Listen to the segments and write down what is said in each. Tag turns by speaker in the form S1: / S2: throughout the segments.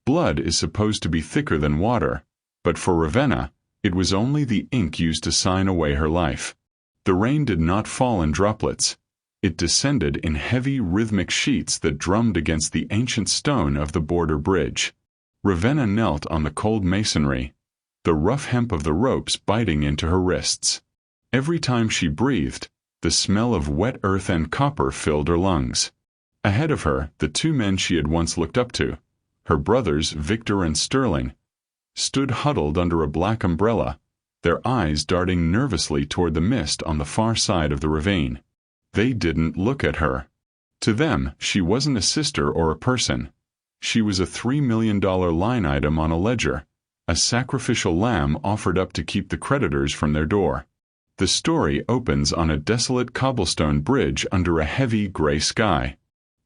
S1: Blood is supposed to be thicker than water, but for Ravenna, it was only the ink used to sign away her life. The rain did not fall in droplets. It descended in heavy rhythmic sheets that drummed against the ancient stone of the border bridge. Ravenna knelt on the cold masonry, the rough hemp of the ropes biting into her wrists. Every time she breathed, the smell of wet earth and copper filled her lungs. Ahead of her, the two men she had once looked up to, her brothers Victor and Sterling, stood huddled under a black umbrella, their eyes darting nervously toward the mist on the far side of the ravine. They didn't look at her. To them, she wasn't a sister or a person. She was a $3 million line item on a ledger, a sacrificial lamb offered up to keep the creditors from their door. The story opens on a desolate cobblestone bridge under a heavy gray sky.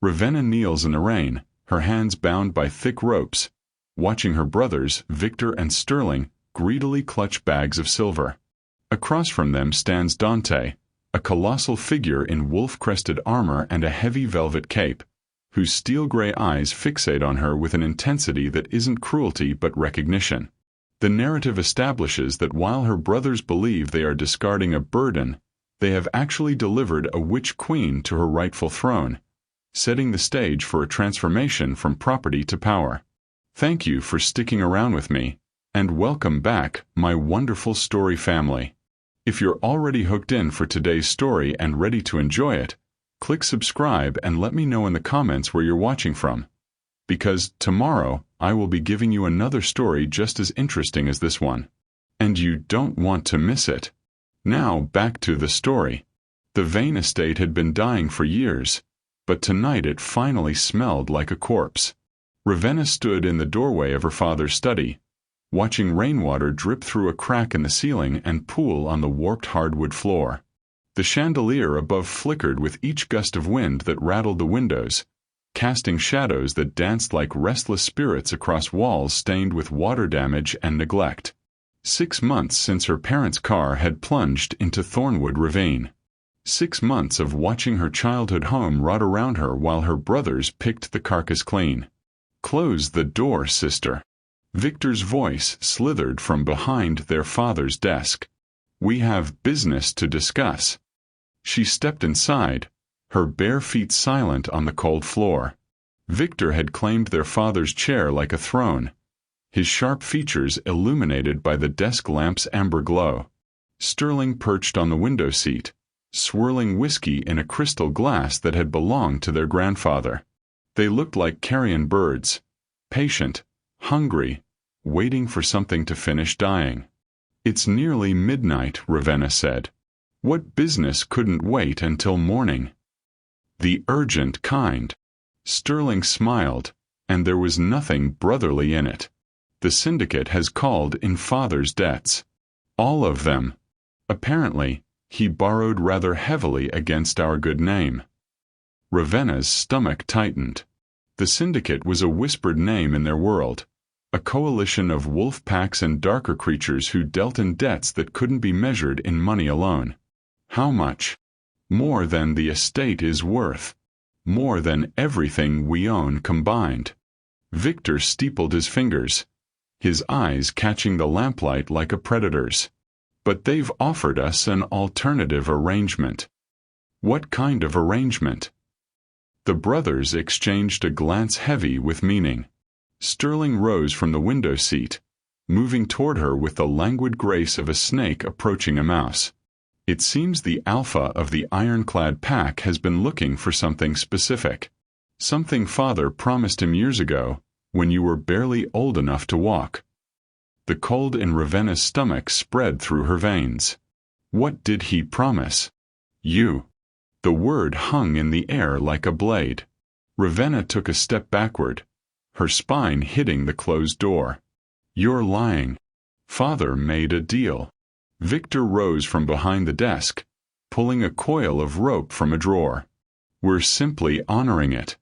S1: Ravenna kneels in the rain, her hands bound by thick ropes, watching her brothers, Victor and Sterling, greedily clutch bags of silver. Across from them stands Dante, a colossal figure in wolf-crested armor and a heavy velvet cape, whose steel-gray eyes fixate on her with an intensity that isn't cruelty but recognition. The narrative establishes that while her brothers believe they are discarding a burden, they have actually delivered a witch queen to her rightful throne, setting the stage for a transformation from property to power. Thank you for sticking around with me, and welcome back, my wonderful story family. If you're already hooked in for today's story and ready to enjoy it, click subscribe and let me know in the comments where you're watching from. Because tomorrow, I will be giving you another story just as interesting as this one. And you don't want to miss it. Now back to the story. The Vane estate had been dying for years, but tonight it finally smelled like a corpse. Ravenna stood in the doorway of her father's study, watching rainwater drip through a crack in the ceiling and pool on the warped hardwood floor. The chandelier above flickered with each gust of wind that rattled the windows, casting shadows that danced like restless spirits across walls stained with water damage and neglect. 6 months since her parents' car had plunged into Thornwood Ravine. 6 months of watching her childhood home rot around her while her brothers picked the carcass clean. "Close the door, sister." Victor's voice slithered from behind their father's desk. "We have business to discuss." She stepped inside, her bare feet silent on the cold floor. Victor had claimed their father's chair like a throne, his sharp features illuminated by the desk lamp's amber glow. Sterling perched on the window seat, swirling whiskey in a crystal glass that had belonged to their grandfather. They looked like carrion birds, patient, hungry, waiting for something to finish dying. "It's nearly midnight," Ravenna said. "What business couldn't wait until morning?" "The urgent kind." Sterling smiled, and there was nothing brotherly in it. "The syndicate has called in father's debts. All of them. Apparently, he borrowed rather heavily against our good name." Ravenna's stomach tightened. The syndicate was a whispered name in their world, a coalition of wolf packs and darker creatures who dealt in debts that couldn't be measured in money alone. How much? More than the estate is worth. More than everything we own combined. Victor steepled his fingers, his eyes catching the lamplight like a predator's. "But they've offered us an alternative arrangement." "What kind of arrangement?" The brothers exchanged a glance heavy with meaning. Sterling rose from the window seat, moving toward her with the languid grace of a snake approaching a mouse. "It seems the alpha of the ironclad pack has been looking for something specific. Something father promised him years ago, when you were barely old enough to walk." The cold in Ravenna's stomach spread through her veins. "What did he promise?" "You." The word hung in the air like a blade. Ravenna took a step backward, her spine hitting the closed door. "You're lying. Father made a deal." Victor rose from behind the desk, pulling a coil of rope from a drawer. "We're simply honoring it.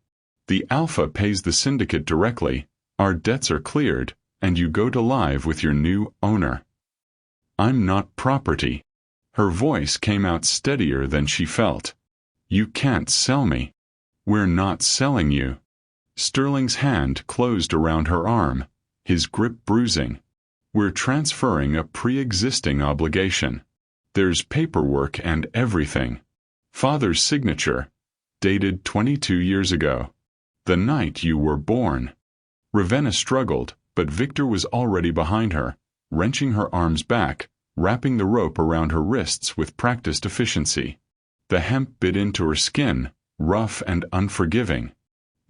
S1: The Alpha pays the syndicate directly, our debts are cleared, and you go to live with your new owner." "I'm not property." Her voice came out steadier than she felt. "You can't sell me." "We're not selling you." Sterling's hand closed around her arm, his grip bruising. "We're transferring a pre-existing obligation. There's paperwork and everything. Father's signature, dated 22 years ago. The night you were born." Ravenna struggled, but Victor was already behind her, wrenching her arms back, wrapping the rope around her wrists with practiced efficiency. The hemp bit into her skin, rough and unforgiving.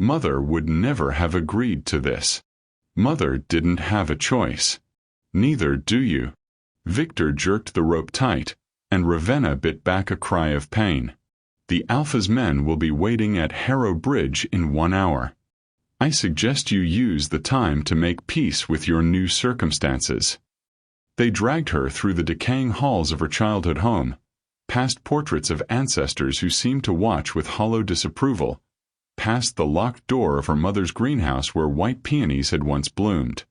S1: Mother would never have agreed to this. Mother didn't have a choice. Neither do you. Victor jerked the rope tight, and Ravenna bit back a cry of pain. "The Alpha's men will be waiting at Harrow Bridge in 1 hour. I suggest you use the time to make peace with your new circumstances." They dragged her through the decaying halls of her childhood home, past portraits of ancestors who seemed to watch with hollow disapproval, past the locked door of her mother's greenhouse where white peonies had once bloomed.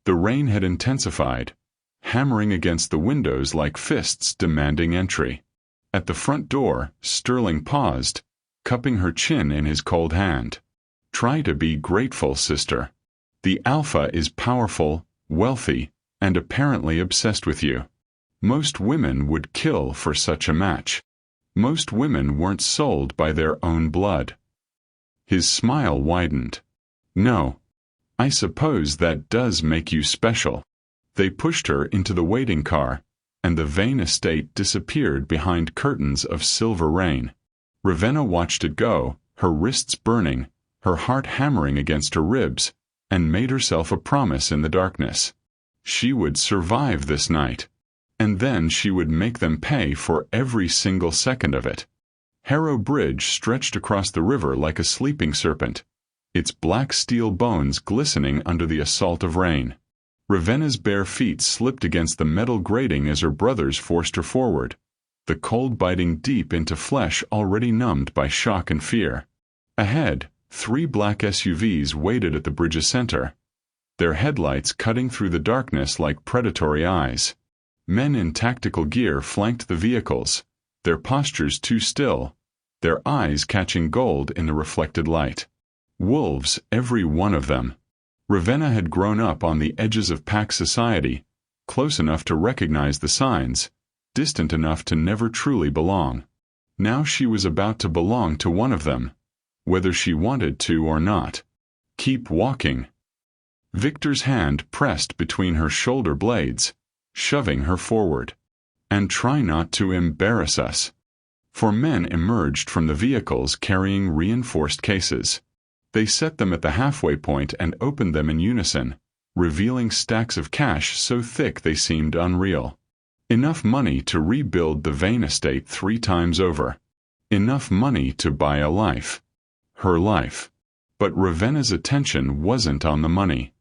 S1: The rain had intensified, hammering against the windows like fists demanding entry. At the front door, Sterling paused, cupping her chin in his cold hand. "Try to be grateful, sister. The Alpha is powerful, wealthy, and apparently obsessed with you. Most women would kill for such a match. Most women weren't sold by their own blood." His smile widened. "No. I suppose that does make you special." They pushed her into the waiting car, and the Vane estate disappeared behind curtains of silver rain. Ravenna watched it go, her wrists burning, her heart hammering against her ribs, and made herself a promise in the darkness. She would survive this night, and then she would make them pay for every single second of it. Harrow Bridge stretched across the river like a sleeping serpent, its black steel bones glistening under the assault of rain. Ravenna's bare feet slipped against the metal grating as her brothers forced her forward, the cold biting deep into flesh already numbed by shock and fear. Ahead, 3 black SUVs waited at the bridge's center, their headlights cutting through the darkness like predatory eyes. Men in tactical gear flanked the vehicles, their postures too still, their eyes catching gold in the reflected light. Wolves, every one of them. Ravenna had grown up on the edges of pack society, close enough to recognize the signs, distant enough to never truly belong. Now she was about to belong to one of them, whether she wanted to or not. "Keep walking." Victor's hand pressed between her shoulder blades, shoving her forward. "And try not to embarrass us." 4 men emerged from the vehicles carrying reinforced cases. They set them at the halfway point and opened them in unison, revealing stacks of cash so thick they seemed unreal. Enough money to rebuild the Vane estate 3 times over. Enough money to buy a life. Her life. But Ravenna's attention wasn't on the money.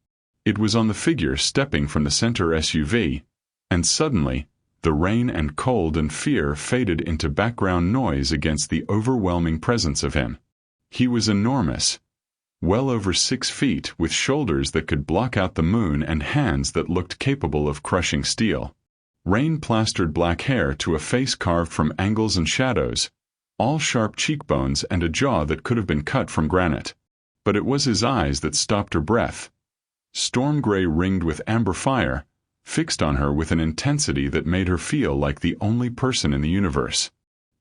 S1: It was on the figure stepping from the center SUV, and suddenly, the rain and cold and fear faded into background noise against the overwhelming presence of him. He was enormous, well over 6 feet, with shoulders that could block out the moon and hands that looked capable of crushing steel. Rain-plastered black hair to a face carved from angles and shadows, all sharp cheekbones and a jaw that could have been cut from granite. But it was his eyes that stopped her breath. Storm gray ringed with amber fire, fixed on her with an intensity that made her feel like the only person in the universe.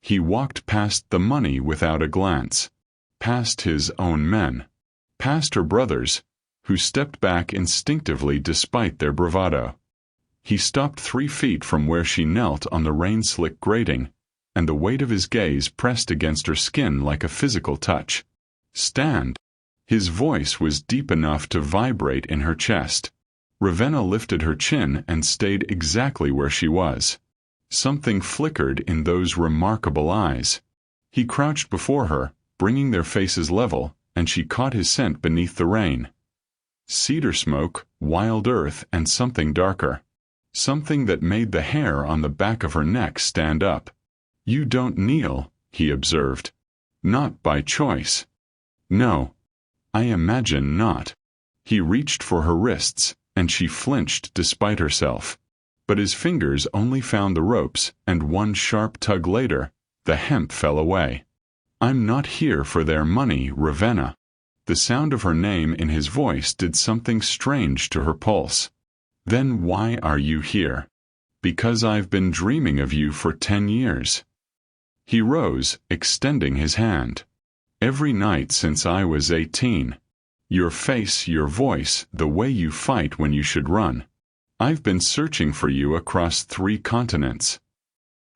S1: He walked past the money without a glance, past his own men, past her brothers, who stepped back instinctively despite their bravado. He stopped 3 feet from where she knelt on the rain-slick grating, and the weight of his gaze pressed against her skin like a physical touch. "Stand." His voice was deep enough to vibrate in her chest. Ravenna lifted her chin and stayed exactly where she was. Something flickered in those remarkable eyes. He crouched before her, bringing their faces level, and she caught his scent beneath the rain. Cedar smoke, wild earth, and something darker. Something that made the hair on the back of her neck stand up. "You don't kneel," he observed. "Not by choice." "No. I imagine not." He reached for her wrists, and she flinched despite herself. But his fingers only found the ropes, and one sharp tug later, the hemp fell away. "I'm not here for their money, Ravenna." The sound of her name in his voice did something strange to her pulse. "Then why are you here?" "Because I've been dreaming of you for 10 years. He rose, extending his hand. "Every night since I was 18. Your face, your voice, the way you fight when you should run. I've been searching for you across 3 continents.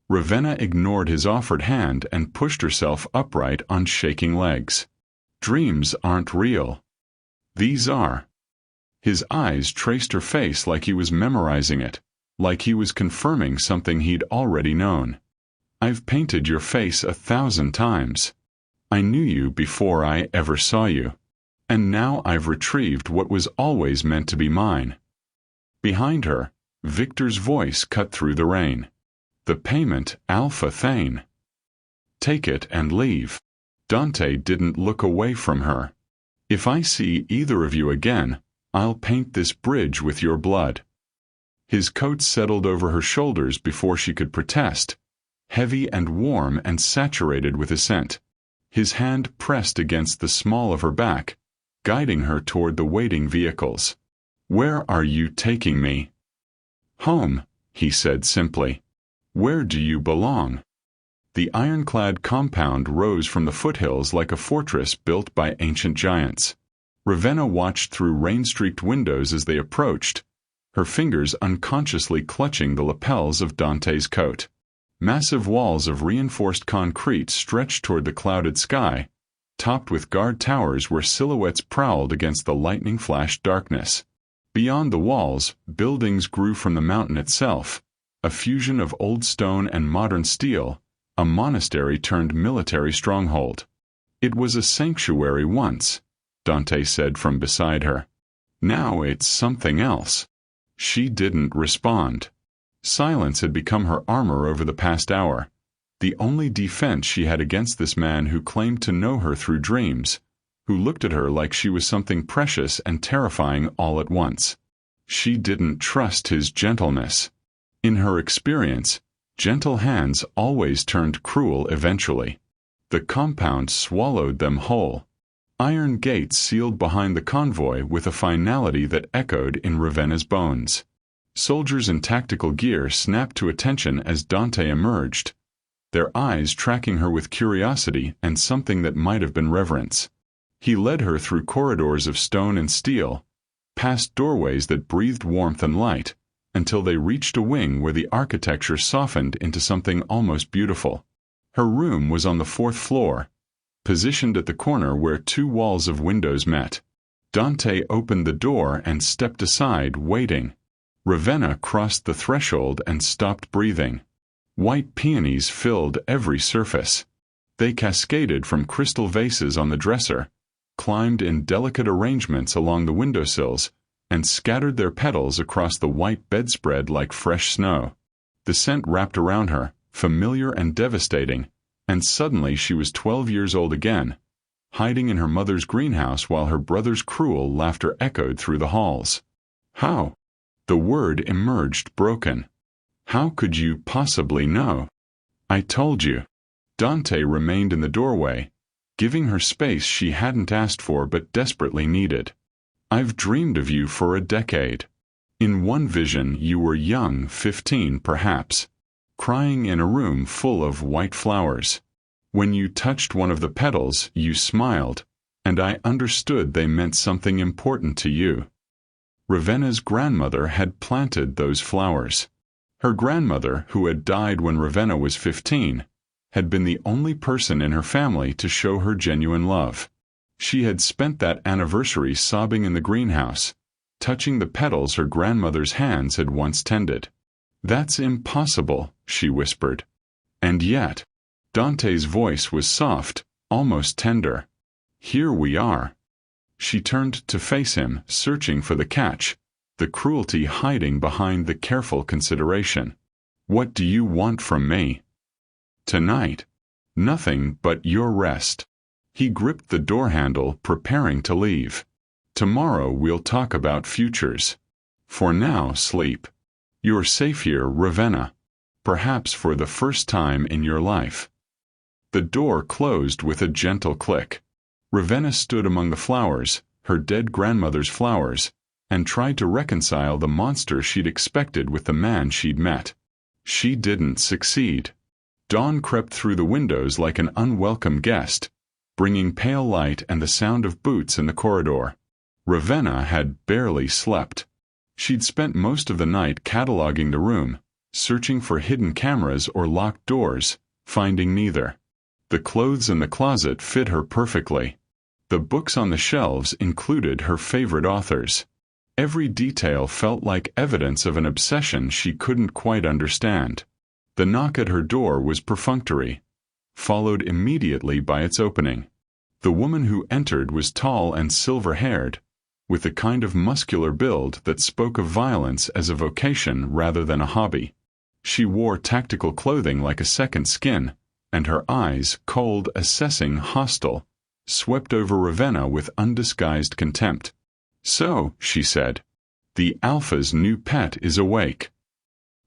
S1: Ravenna ignored his offered hand and pushed herself upright on shaking legs. "Dreams aren't real. These are." His eyes traced her face like he was memorizing it, like he was confirming something he'd already known. "I've painted your face 1,000 times. I knew you before I ever saw you. And now I've retrieved what was always meant to be mine." Behind her, Victor's voice cut through the rain. "The payment, Alpha Thane. Take it and leave." Dante didn't look away from her. "If I see either of you again, I'll paint this bridge with your blood." His coat settled over her shoulders before she could protest, heavy and warm and saturated with his scent. His hand pressed against the small of her back, guiding her toward the waiting vehicles. "Where are you taking me?" "Home," he said simply. "Where do you belong?" The ironclad compound rose from the foothills like a fortress built by ancient giants. Ravenna watched through rain-streaked windows as they approached, her fingers unconsciously clutching the lapels of Dante's coat. Massive walls of reinforced concrete stretched toward the clouded sky, topped with guard towers where silhouettes prowled against the lightning-flashed darkness. Beyond the walls, buildings grew from the mountain itself, a fusion of old stone and modern steel, a monastery turned military stronghold. "It was a sanctuary once," Dante said from beside her. "Now it's something else." She didn't respond. Silence had become her armor over the past hour, the only defense she had against this man who claimed to know her through dreams, who looked at her like she was something precious and terrifying all at once. She didn't trust his gentleness. In her experience, gentle hands always turned cruel eventually. The compound swallowed them whole. Iron gates sealed behind the convoy with a finality that echoed in Ravenna's bones. Soldiers in tactical gear snapped to attention as Dante emerged, their eyes tracking her with curiosity and something that might have been reverence. He led her through corridors of stone and steel, past doorways that breathed warmth and light, until they reached a wing where the architecture softened into something almost beautiful. Her room was on the 4th floor, positioned at the corner where 2 walls of windows met. Dante opened the door and stepped aside, waiting. Ravenna crossed the threshold and stopped breathing. White peonies filled every surface. They cascaded from crystal vases on the dresser, climbed in delicate arrangements along the windowsills, and scattered their petals across the white bedspread like fresh snow. The scent wrapped around her, familiar and devastating, and suddenly she was 12 years old again, hiding in her mother's greenhouse while her brother's cruel laughter echoed through the halls. "How?" The word emerged broken. "How could you possibly know?" "I told you." Dante remained in the doorway, giving her space she hadn't asked for but desperately needed. "I've dreamed of you for a decade. In one vision you were young, 15 perhaps, crying in a room full of white flowers. When you touched one of the petals, you smiled, and I understood they meant something important to you." Ravenna's grandmother had planted those flowers. Her grandmother, who had died when Ravenna was 15, had been the only person in her family to show her genuine love. She had spent that anniversary sobbing in the greenhouse, touching the petals her grandmother's hands had once tended. "That's impossible," she whispered. "And yet," Dante's voice was soft, almost tender. "Here we are." She turned to face him, searching for the catch, the cruelty hiding behind the careful consideration. "What do you want from me?" "Tonight, nothing but your rest." He gripped the door handle, preparing to leave. "Tomorrow we'll talk about futures. For now, sleep. You're safe here, Ravenna. Perhaps for the first time in your life." The door closed with a gentle click. Ravenna stood among the flowers, her dead grandmother's flowers, and tried to reconcile the monster she'd expected with the man she'd met. She didn't succeed. Dawn crept through the windows like an unwelcome guest, bringing pale light and the sound of boots in the corridor. Ravenna had barely slept. She'd spent most of the night cataloging the room, searching for hidden cameras or locked doors, finding neither. The clothes in the closet fit her perfectly. The books on the shelves included her favorite authors. Every detail felt like evidence of an obsession she couldn't quite understand. The knock at her door was perfunctory, followed immediately by its opening. The woman who entered was tall and silver-haired, with the kind of muscular build that spoke of violence as a vocation rather than a hobby. She wore tactical clothing like a second skin, and her eyes, cold, assessing, hostile, swept over Ravenna with undisguised contempt. "So," she said, "the Alpha's new pet is awake."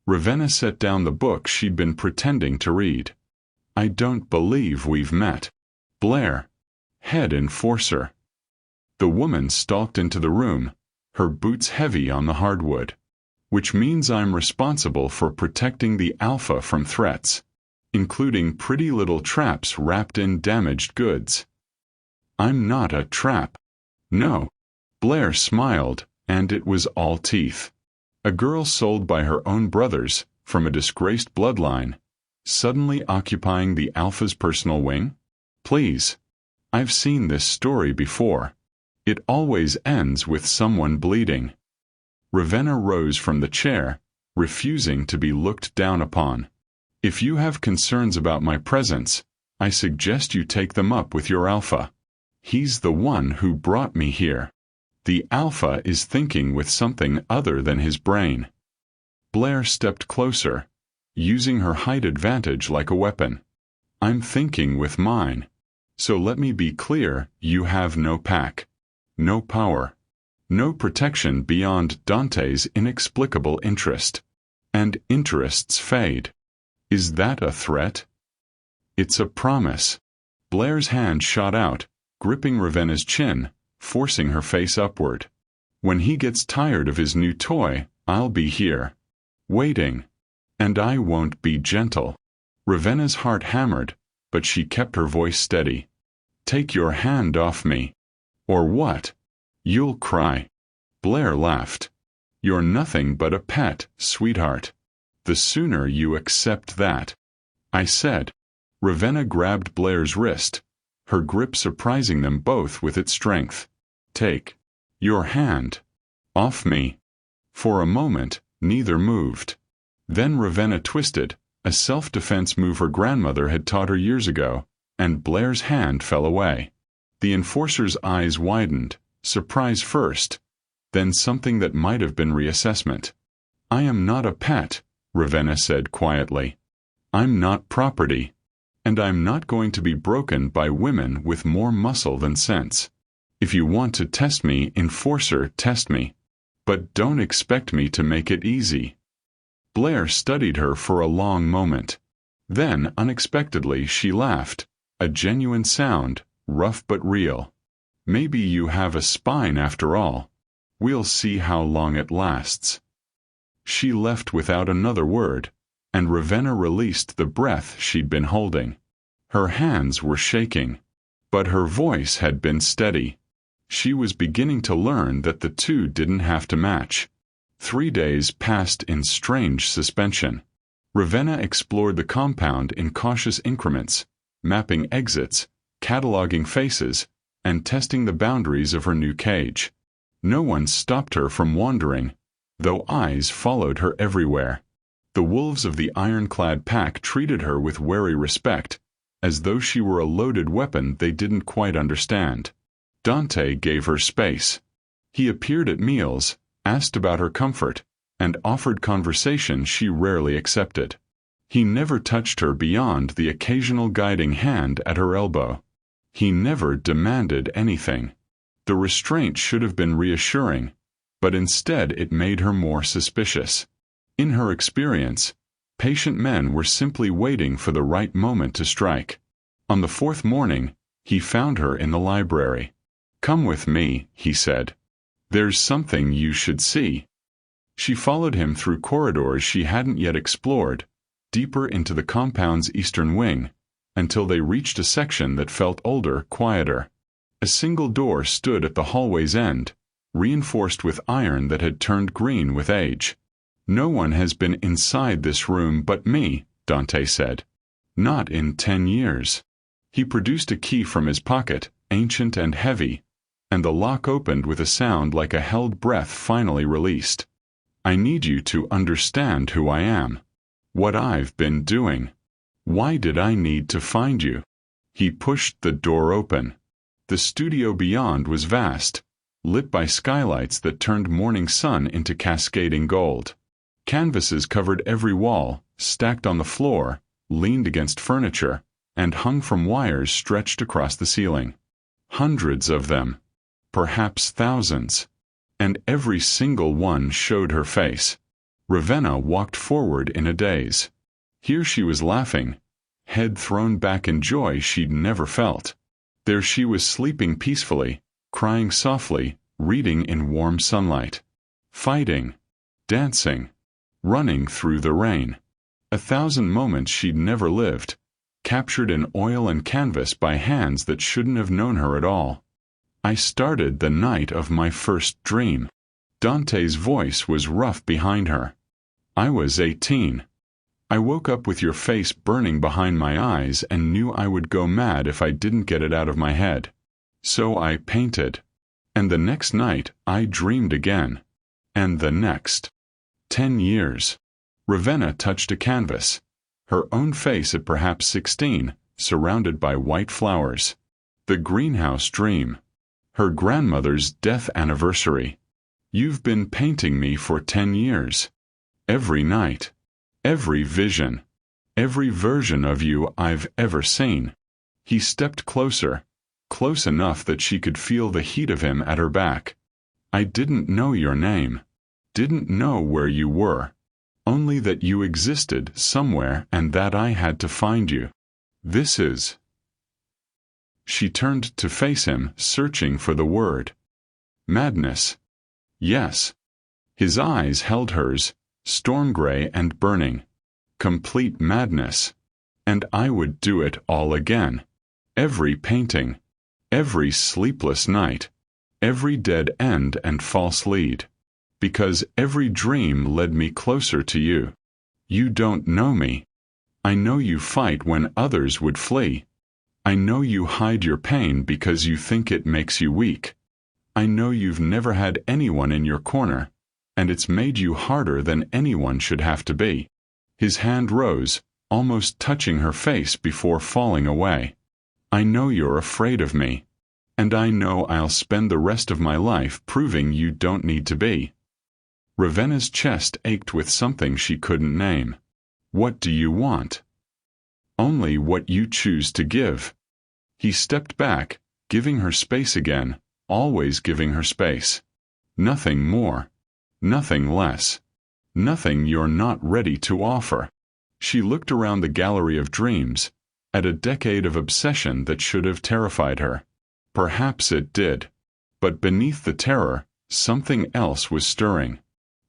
S1: Ravenna set down the book she'd been pretending to read. "I don't believe we've met. Blair, head enforcer." The woman stalked into the room, her boots heavy on the hardwood. "Which means I'm responsible for protecting the Alpha from threats, including pretty little traps wrapped in damaged goods." "I'm not a trap." "No." Blair smiled, and it was all teeth. A girl sold by her own brothers, from a disgraced bloodline, suddenly occupying the Alpha's personal wing? Please. I've seen this story before. It always ends with someone bleeding. Ravenna rose from the chair, refusing to be looked down upon. "If you have concerns about my presence, I suggest you take them up with your Alpha. He's the one who brought me here. The Alpha is thinking with something other than his brain." Blair stepped closer, using her height advantage like a weapon. "I'm thinking with mine. So let me be clear, you have no pack. No power. No protection beyond Dante's inexplicable interest. And interests fade. Is that a threat?" "It's a promise." Blair's hand shot out, gripping Ravenna's chin, forcing her face upward. "When he gets tired of his new toy, I'll be here. Waiting. And I won't be gentle." Ravenna's heart hammered, but she kept her voice steady. "Take your hand off me. Or what? You'll cry." Blair laughed. "You're nothing but a pet, sweetheart. The sooner you accept that." "I said." Ravenna grabbed Blair's wrist, her grip surprising them both with its strength. "Take your hand off me." For a moment, neither moved. Then Ravenna twisted, a self-defense move her grandmother had taught her years ago, and Blair's hand fell away. The enforcer's eyes widened, surprise first, then something that might have been reassessment. "I am not a pet," Ravenna said quietly. "I'm not property. And I'm not going to be broken by women with more muscle than sense. If you want to test me, enforcer, test me. But don't expect me to make it easy." Blair studied her for a long moment. Then, unexpectedly, she laughed, a genuine sound, rough but real. "Maybe you have a spine after all. We'll see how long it lasts." She left without another word, and Ravenna released the breath she'd been holding. Her hands were shaking, but her voice had been steady. She was beginning to learn that the two didn't have to match. 3 days passed in strange suspension. Ravenna explored the compound in cautious increments, mapping exits, cataloging faces, and testing the boundaries of her new cage. No one stopped her from wandering, though eyes followed her everywhere. The wolves of the ironclad pack treated her with wary respect, as though she were a loaded weapon they didn't quite understand. Dante gave her space. He appeared at meals, asked about her comfort, and offered conversation she rarely accepted. He never touched her beyond the occasional guiding hand at her elbow. He never demanded anything. The restraint should have been reassuring, but instead it made her more suspicious. In her experience, patient men were simply waiting for the right moment to strike. On the 4th morning, He found her in the library. "Come with me," he said. "There's something you should see." She followed him through corridors she hadn't yet explored, deeper into the compound's eastern wing, until they reached a section that felt older, quieter. A single door stood at the hallway's end, reinforced with iron that had turned green with age. "No one has been inside this room but me," Dante said. "Not in 10 years." He produced a key from his pocket, ancient and heavy, and the lock opened with a sound like a held breath finally released. "I need you to understand who I am. What I've been doing. Why did I need to find you?" He pushed the door open. The studio beyond was vast, lit by skylights that turned morning sun into cascading gold. Canvases covered every wall, stacked on the floor, leaned against furniture, and hung from wires stretched across the ceiling. Hundreds of them. Perhaps thousands. And every single one showed her face. Ravenna walked forward in a daze. Here she was laughing, head thrown back in joy she'd never felt. There she was sleeping peacefully, crying softly, reading in warm sunlight. Fighting. Dancing. Running through the rain. 1,000 moments she'd never lived, captured in oil and canvas by hands that shouldn't have known her at all. "I started the night of my first dream." Dante's voice was rough behind her. "I was 18. I woke up with your face burning behind my eyes and knew I would go mad if I didn't get it out of my head. So I painted. And the next night I dreamed again. And the next. 10 years. Ravenna touched a canvas. Her own face at perhaps 16, surrounded by white flowers. The greenhouse dream. Her grandmother's death anniversary. "You've been painting me for 10 years. Every night. Every vision. Every version of you I've ever seen." He stepped closer, close enough that she could feel the heat of him at her back. "I didn't know your name. Didn't know where you were. Only that you existed somewhere and that I had to find you. This is—" She turned to face him, searching for the word. "Madness." Yes. His eyes held hers, storm gray and burning. Complete madness. And I would do it all again. Every painting. Every sleepless night. Every dead end and false lead. Because every dream led me closer to you. You don't know me. I know you fight when others would flee. I know you hide your pain because you think it makes you weak. I know you've never had anyone in your corner, and it's made you harder than anyone should have to be." His hand rose, almost touching her face before falling away. "I know you're afraid of me. And I know I'll spend the rest of my life proving you don't need to be." Ravenna's chest ached with something she couldn't name. "What do you want?" "Only what you choose to give." He stepped back, giving her space again, always giving her space. Nothing more. Nothing less. Nothing you're not ready to offer. She looked around the gallery of dreams, at a decade of obsession that should have terrified her. Perhaps it did. But beneath the terror, something else was stirring.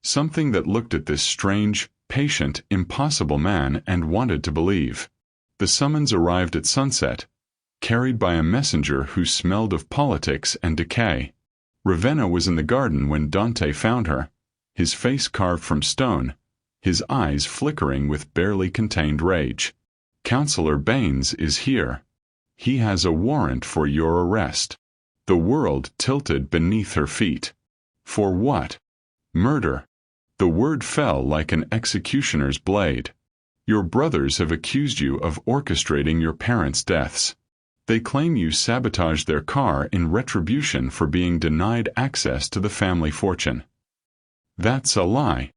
S1: Something that looked at this strange, patient, impossible man and wanted to believe. The summons arrived at sunset, carried by a messenger who smelled of politics and decay. Ravenna was in the garden when Dante found her, his face carved from stone, his eyes flickering with barely contained rage. "Counselor Baines is here. He has a warrant for your arrest." The world tilted beneath her feet. For what? Murder. The word fell like an executioner's blade. "Your brothers have accused you of orchestrating your parents' deaths. They claim you sabotaged their car in retribution for being denied access to the family fortune." "That's a lie."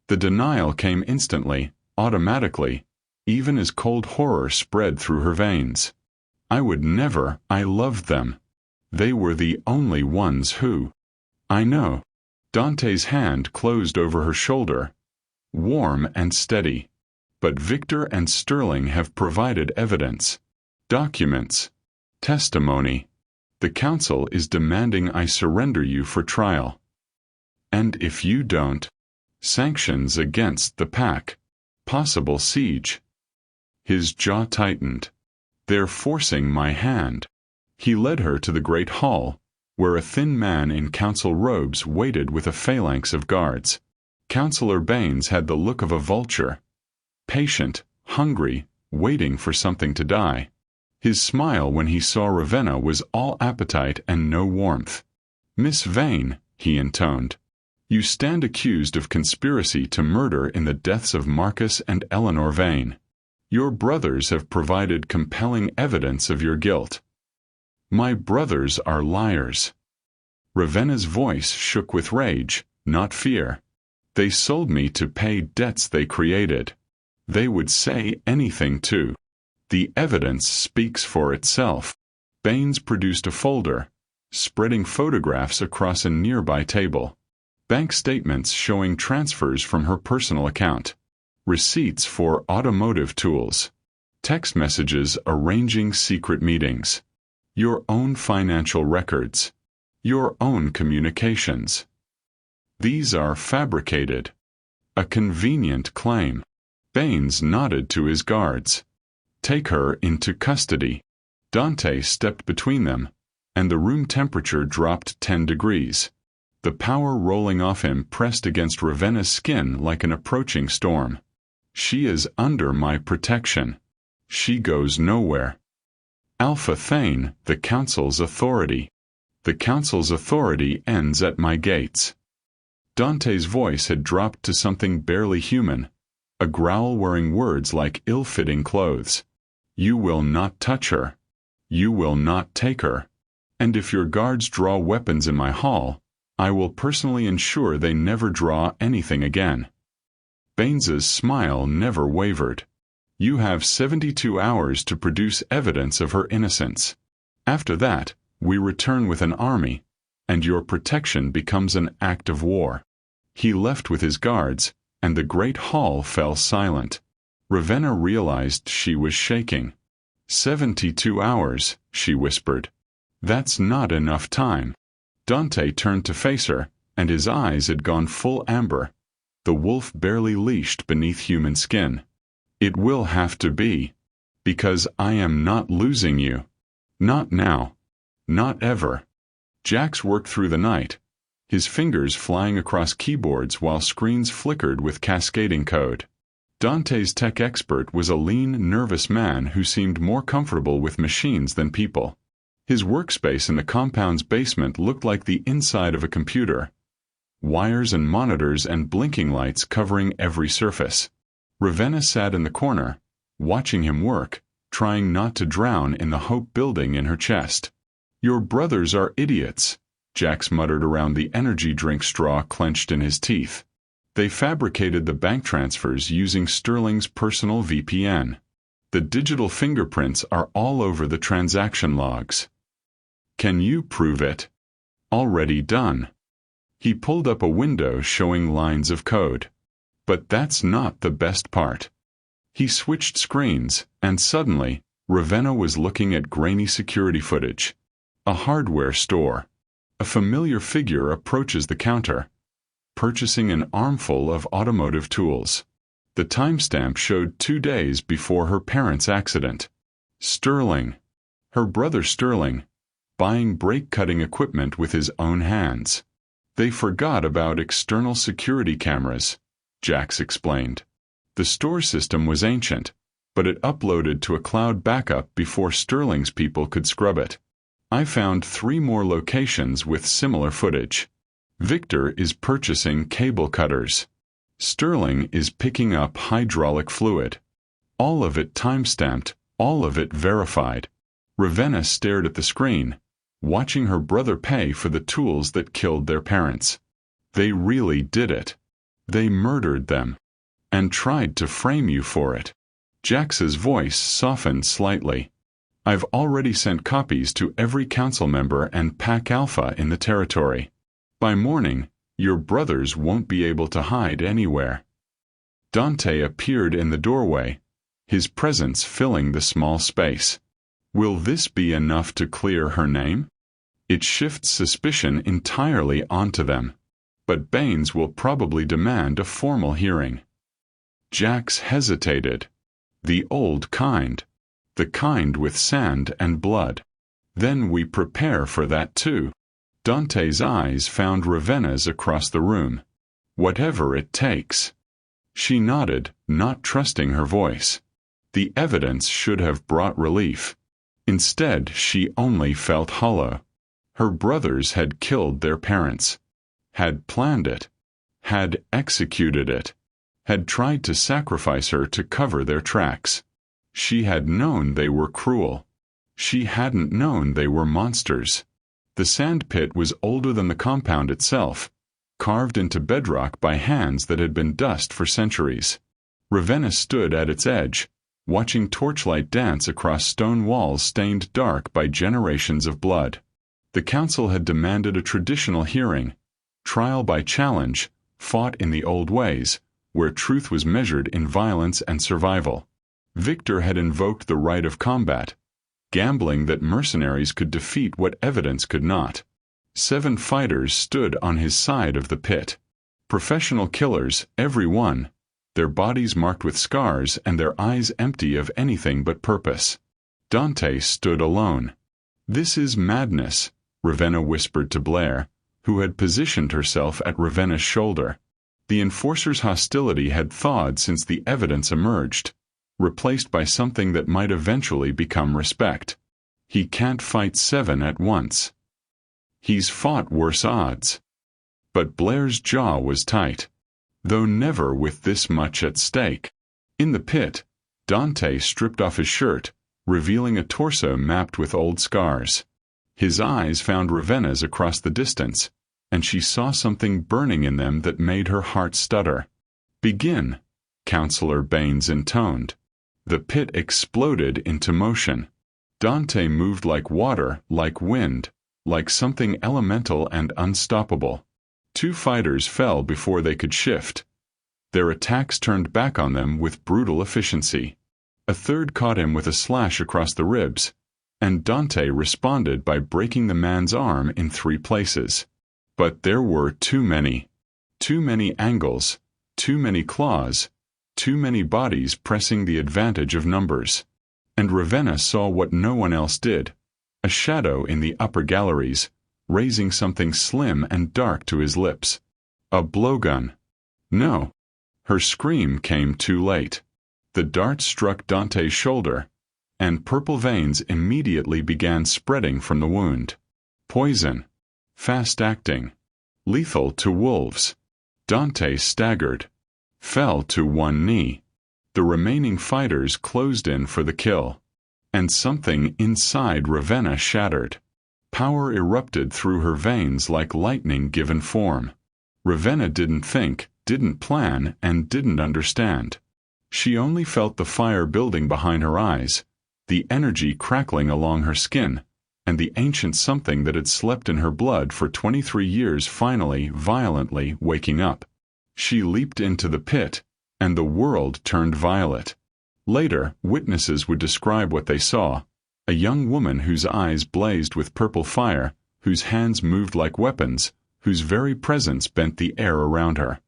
S1: The denial came instantly, automatically, even as cold horror spread through her veins. "I would never. I loved them. They were the only ones who—" "I know." Dante's hand closed over her shoulder, warm and steady. "But Victor and Sterling have provided evidence. Documents. Testimony. The council is demanding I surrender you for trial. And if you don't, sanctions against the pack. Possible siege. His jaw tightened. They're forcing my hand. He led her to the great hall, where a thin man in council robes waited with a phalanx of guards. Councillor Baines had the look of a vulture. Patient, hungry, waiting for something to die. His smile when he saw Ravenna was all appetite and no warmth. "Miss Vane," he intoned, "you stand accused of conspiracy to murder in the deaths of Marcus and Eleanor Vane. Your brothers have provided compelling evidence of your guilt." "My brothers are liars." Ravenna's voice shook with rage, not fear. "They sold me to pay debts they created. They would say anything to. The evidence speaks for itself." Baines produced a folder, spreading photographs across a nearby table. Bank statements showing transfers from her personal account. Receipts for automotive tools. Text messages arranging secret meetings. Your own financial records. Your own communications. These are fabricated. A convenient claim. Baines nodded to his guards. "Take her into custody." Dante stepped between them, and the room temperature dropped 10 degrees. The power rolling off him pressed against Ravenna's skin like an approaching storm. "She is under my protection. She goes nowhere." Alpha Thane, the council's authority. The council's authority ends at my gates. Dante's voice had dropped to something barely human, a growl wearing words like ill-fitting clothes. "You will not touch her. You will not take her. And if your guards draw weapons in my hall, I will personally ensure they never draw anything again." Baines's smile never wavered. "You have 72 hours to produce evidence of her innocence. After that, we return with an army, and your protection becomes an act of war." He left with his guards, and the great hall fell silent. Ravenna realized she was shaking. 72 hours, she whispered. "That's not enough time." Dante turned to face her, and his eyes had gone full amber. The wolf barely leashed beneath human skin. "It will have to be. Because I am not losing you. Not now. Not ever." Jax worked through the night, his fingers flying across keyboards while screens flickered with cascading code. Dante's tech expert was a lean, nervous man who seemed more comfortable with machines than people. His workspace in the compound's basement looked like the inside of a computer. Wires and monitors and blinking lights covering every surface. Ravenna sat in the corner, watching him work, trying not to drown in the hope building in her chest. "Your brothers are idiots," Jax muttered around the energy drink straw clenched in his teeth. "They fabricated the bank transfers using Sterling's personal VPN. The digital fingerprints are all over the transaction logs." "Can you prove it?" "Already done." He pulled up a window showing lines of code. But that's not the best part. He switched screens, and suddenly, Ravenna was looking at grainy security footage. A hardware store. A familiar figure approaches the counter, purchasing an armful of automotive tools. The timestamp showed 2 days before her parents' accident. Sterling. Her brother Sterling, buying brake-cutting equipment with his own hands. They forgot about external security cameras, Jax explained. The store system was ancient, but it uploaded to a cloud backup before Sterling's people could scrub it. I found 3 more locations with similar footage. Victor is purchasing cable cutters. Sterling is picking up hydraulic fluid. All of it timestamped, all of it verified. Ravenna stared at the screen, watching her brother pay for the tools that killed their parents. They really did it. They murdered them. And tried to frame you for it. Jax's voice softened slightly. I've already sent copies to every council member and Pack Alpha in the territory. By morning, your brothers won't be able to hide anywhere. Dante appeared in the doorway, his presence filling the small space. Will this be enough to clear her name? It shifts suspicion entirely onto them. But Baines will probably demand a formal hearing. Jax hesitated. The old kind. The kind with sand and blood. Then we prepare for that too. Dante's eyes found Ravenna's across the room. Whatever it takes. She nodded, not trusting her voice. The evidence should have brought relief. Instead, she only felt hollow. Her brothers had killed their parents. Had planned it. Had executed it. Had tried to sacrifice her to cover their tracks. She had known they were cruel. She hadn't known they were monsters. The sand pit was older than the compound itself, carved into bedrock by hands that had been dust for centuries. Ravenna stood at its edge, watching torchlight dance across stone walls stained dark by generations of blood. The council had demanded a traditional hearing, trial by challenge, fought in the old ways, where truth was measured in violence and survival. Victor had invoked the right of combat, gambling that mercenaries could defeat what evidence could not. 7 fighters stood on his side of the pit. Professional killers, every one, their bodies marked with scars and their eyes empty of anything but purpose. Dante stood alone. "This is madness," Ravenna whispered to Blair, who had positioned herself at Ravenna's shoulder. The enforcer's hostility had thawed since the evidence emerged, replaced by something that might eventually become respect. He can't fight 7 at once. He's fought worse odds. But Blair's jaw was tight, though never with this much at stake. In the pit, Dante stripped off his shirt, revealing a torso mapped with old scars. His eyes found Ravenna's across the distance, and she saw something burning in them that made her heart stutter. "Begin," Counselor Baines intoned. The pit exploded into motion. Dante moved like water, like wind, like something elemental and unstoppable. 2 fighters fell before they could shift. Their attacks turned back on them with brutal efficiency. A third caught him with a slash across the ribs, and Dante responded by breaking the man's arm in 3 places. But there were too many. Too many angles, too many claws, too many bodies pressing the advantage of numbers. And Ravenna saw what no one else did, a shadow in the upper galleries, raising something slim and dark to his lips. A blowgun. No. Her scream came too late. The dart struck Dante's shoulder, and purple veins immediately began spreading from the wound. Poison. Fast-acting. Lethal to wolves. Dante staggered. Fell to one knee. The remaining fighters closed in for the kill. And something inside Ravenna shattered. Power erupted through her veins like lightning given form. Ravenna didn't think, didn't plan, and didn't understand. She only felt the fire building behind her eyes, the energy crackling along her skin, and the ancient something that had slept in her blood for 23 years finally, violently waking up. She leaped into the pit, and the world turned violet. Later, witnesses would describe what they saw: a young woman whose eyes blazed with purple fire, whose hands moved like weapons, whose very presence bent the air around her.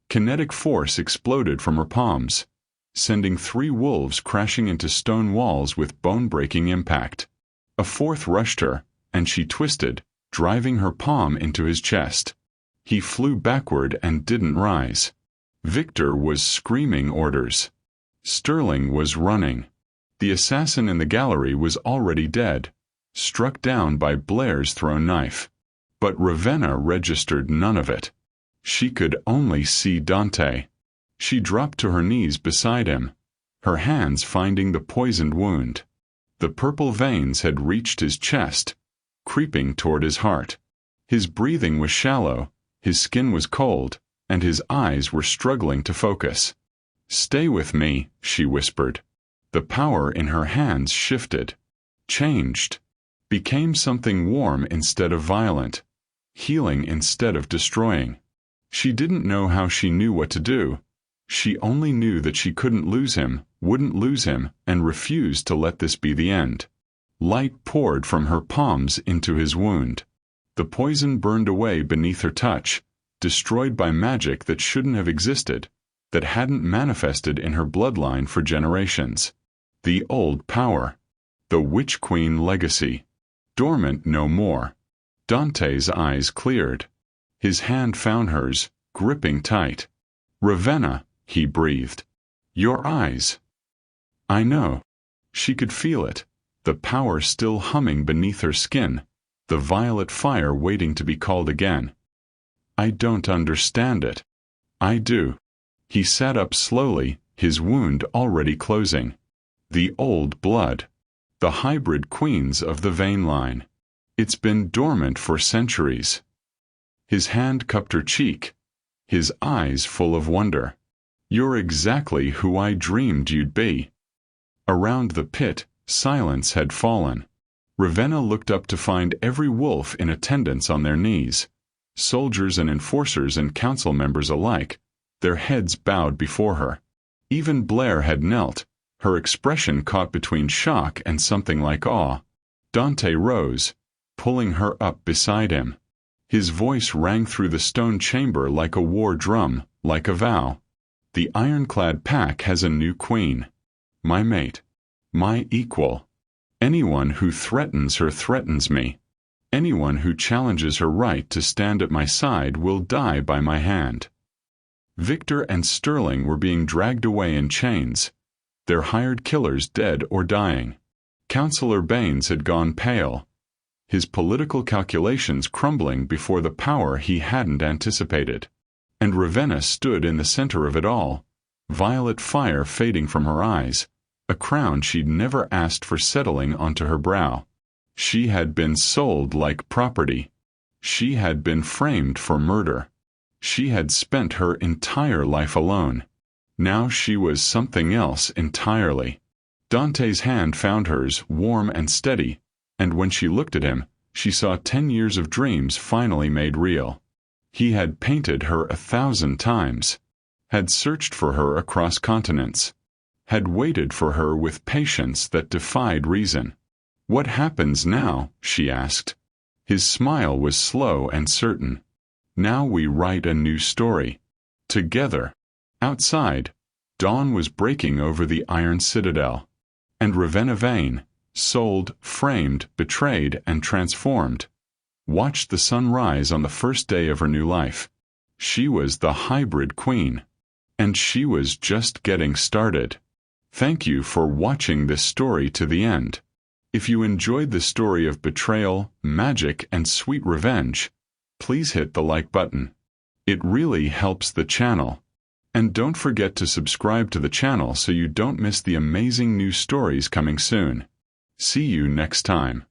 S1: Kinetic force exploded from her palms, sending 3 wolves crashing into stone walls with bone-breaking impact. A 4th rushed her, and she twisted, driving her palm into his chest. He flew backward and didn't rise. Victor was screaming orders. Sterling was running. The assassin in the gallery was already dead, struck down by Blair's thrown knife. But Ravenna registered none of it. She could only see Dante. She dropped to her knees beside him, her hands finding the poisoned wound. The purple veins had reached his chest, creeping toward his heart. His breathing was shallow, his skin was cold, and his eyes were struggling to focus. "Stay with me," she whispered. The power in her hands shifted, changed, became something warm instead of violent, healing instead of destroying. She didn't know how she knew what to do. She only knew that she couldn't lose him, wouldn't lose him, and refused to let this be the end. Light poured from her palms into his wound. The poison burned away beneath her touch, destroyed by magic that shouldn't have existed, that hadn't manifested in her bloodline for generations. The old power. The Witch Queen legacy. Dormant no more. Dante's eyes cleared. His hand found hers, gripping tight. "Ravenna," he breathed. "Your eyes." I know. She could feel it, the power still humming beneath her skin, the violet fire waiting to be called again. "I don't understand it." "I do." He sat up slowly, his wound already closing. The old blood. The hybrid queens of the vein line. It's been dormant for centuries. His hand cupped her cheek, his eyes full of wonder. "You're exactly who I dreamed you'd be." Around the pit, silence had fallen. Ravenna looked up to find every wolf in attendance on their knees, soldiers and enforcers and council members alike, their heads bowed before her. Even Blair had knelt, her expression caught between shock and something like awe. Dante rose, pulling her up beside him. His voice rang through the stone chamber like a war drum, like a vow. "The ironclad pack has a new queen. My mate. My equal. Anyone who threatens her threatens me. Anyone who challenges her right to stand at my side will die by my hand." Victor and Sterling were being dragged away in chains, their hired killers dead or dying. Councillor Baines had gone pale, his political calculations crumbling before the power he hadn't anticipated. And Ravenna stood in the center of it all, violet fire fading from her eyes, a crown she'd never asked for settling onto her brow. She had been sold like property. She had been framed for murder. She had spent her entire life alone. Now she was something else entirely. Dante's hand found hers, warm and steady, and when she looked at him, she saw 10 years of dreams finally made real. He had painted her 1,000 times, had searched for her across continents, had waited for her with patience that defied reason. "What happens now?" she asked. His smile was slow and certain. "Now we write a new story. Together." Outside, dawn was breaking over the iron citadel. And Ravenna Vane, sold, framed, betrayed, and transformed, watched the sun rise on the first day of her new life. She was the hybrid queen. And she was just getting started. Thank you for watching this story to the end. If you enjoyed the story of betrayal, magic, and sweet revenge, please hit the like button. It really helps the channel. And don't forget to subscribe to the channel so you don't miss the amazing new stories coming soon. See you next time.